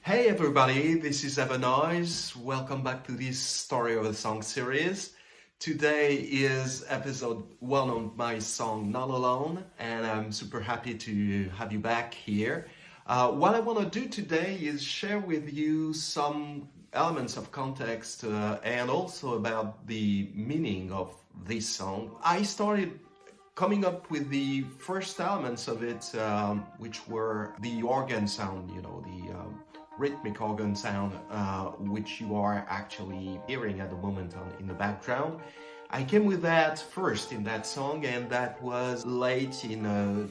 Hey everybody, this is EverNoize. Welcome back to this Story of a Song series. Today is episode 1 on my song Not Alone, and I'm super happy to have you back here. What I want to do today is share with you some elements of context and also about the meaning of this song. I started coming up with the first elements of it, which were the organ sound, the rhythmic organ sound, which you are actually hearing at the moment in the background. I came with that first in that song, and that was late in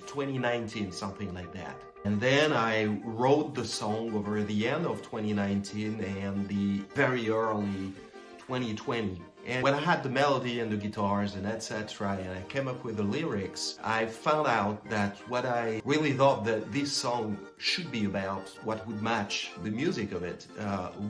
2019, something like that. And then I wrote the song over the end of 2019 and the very early 2020. And when I had the melody and the guitars and etc. and I came up with the lyrics, I found out that what I really thought that this song should be about, what would match the music of it,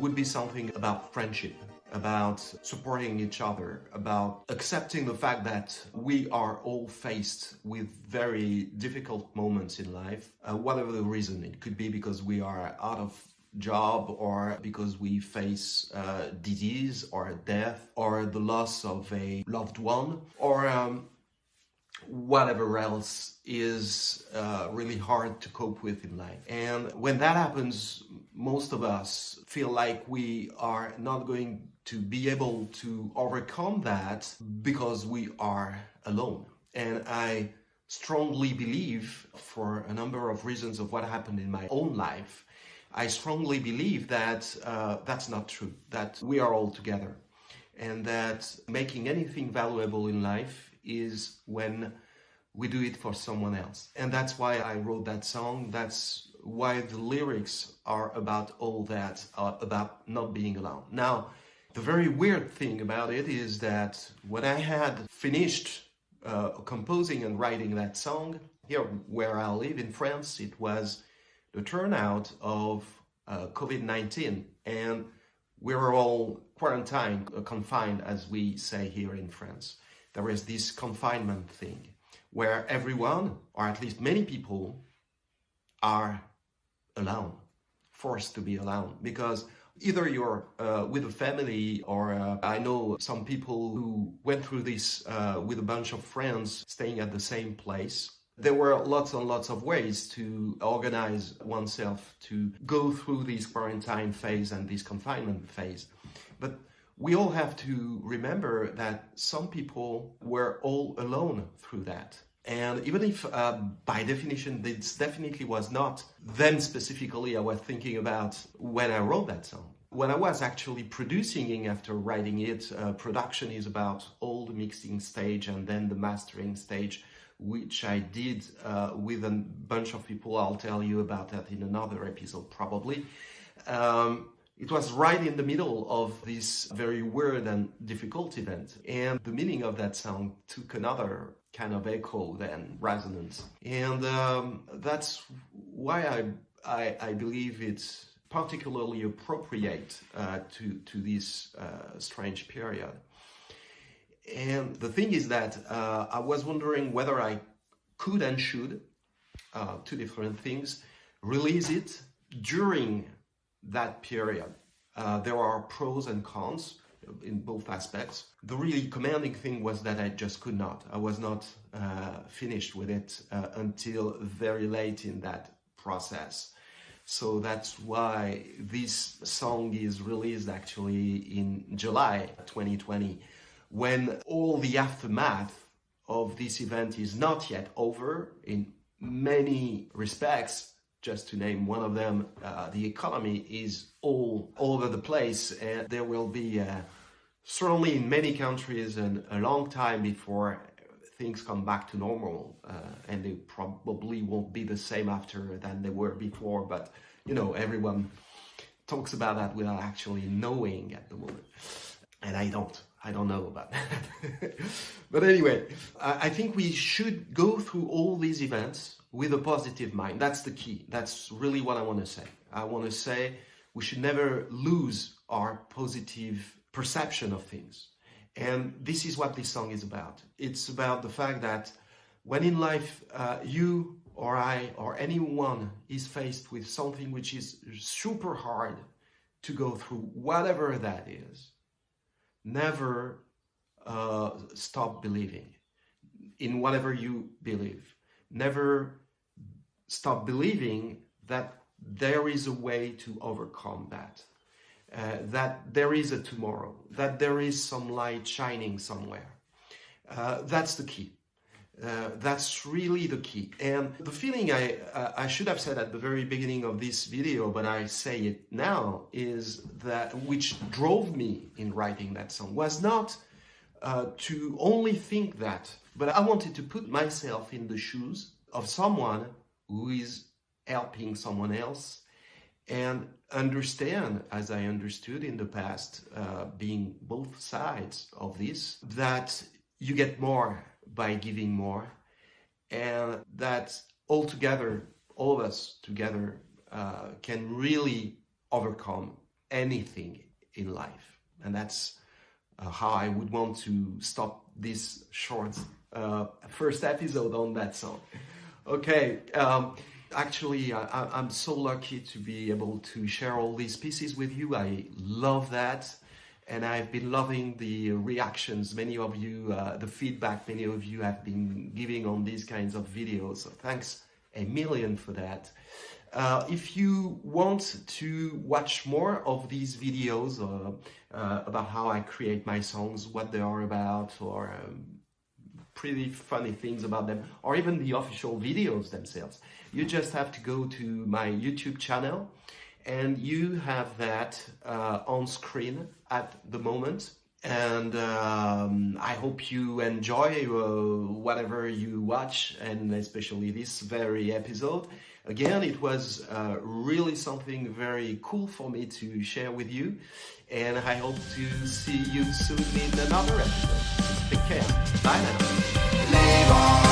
would be something about friendship, about supporting each other, about accepting the fact that we are all faced with very difficult moments in life, whatever the reason. It could be because we are out of job, or because we face disease or death or the loss of a loved one, or whatever else is really hard to cope with in life. And when that happens, most of us feel like we are not going to be able to overcome that because we are alone. And I strongly believe, for a number of reasons of what happened in my own life, I strongly believe that that's not true, that we are all together, and that making anything valuable in life is when we do it for someone else. And that's why I wrote that song. That's why the lyrics are about all that, about not being alone. Now, the very weird thing about it is that when I had finished composing and writing that song, here where I live in France, it was the turnout of COVID-19, and we were all quarantined, confined, as we say here in France. There is this confinement thing where everyone, or at least many people, are alone, forced to be alone, because either you're with a family, or I know some people who went through this with a bunch of friends staying at the same place. There were lots and lots of ways to organize oneself to go through this quarantine phase and this confinement phase. But we all have to remember that some people were all alone through that. And even if by definition this definitely was not them specifically I was thinking about when I wrote that song. When I was actually producing after writing it, production is about all the mixing stage and then the mastering stage, which I did with a bunch of people. I'll tell you about that in another episode probably. It was right in the middle of this very weird and difficult event, and the meaning of that song took another kind of echo then, resonance. And that's why I believe it's particularly appropriate to this strange period. And the thing is that I was wondering whether I could and should, two different things, release it during that period. There are pros and cons in both aspects. The really commanding thing was that I just could not. I was not finished with it until very late in that process. So that's why this song is released actually in July 2020. When all the aftermath of this event is not yet over in many respects. Just to name one of them, the economy is all over the place, and there will be certainly in many countries a long time before things come back to normal, and they probably won't be the same after than they were before, but everyone talks about that without actually knowing at the moment, and I don't know about that. But anyway, I think we should go through all these events with a positive mind. That's the key. That's really what I want to say. I want to say we should never lose our positive perception of things. And this is what this song is about. It's about the fact that when in life you or I or anyone is faced with something which is super hard to go through, whatever that is, never stop believing in whatever you believe. Never stop believing that there is a way to overcome that. That there is a tomorrow, that there is some light shining somewhere. That's the key. That's really the key. And the feeling I should have said at the very beginning of this video, but I say it now, is that which drove me in writing that song was not to only think that, but I wanted to put myself in the shoes of someone who is helping someone else and understand, as I understood in the past, being both sides of this, that you get more by giving more, and that altogether, all of us together, can really overcome anything in life. And that's how I would want to stop this short first episode on that song. Okay. Actually, I'm so lucky to be able to share all these pieces with you. I love that. And I've been loving the reactions, many of you, the feedback many of you have been giving on these kinds of videos. So thanks a million for that. If you want to watch more of these videos about how I create my songs, what they are about, or pretty funny things about them, or even the official videos themselves, you just have to go to my YouTube channel, and you have that on screen at the moment. And I hope you enjoy whatever you watch, and especially this very episode. Again, it was really something very cool for me to share with you, and I hope to see you soon in another episode. Take care. Bye now.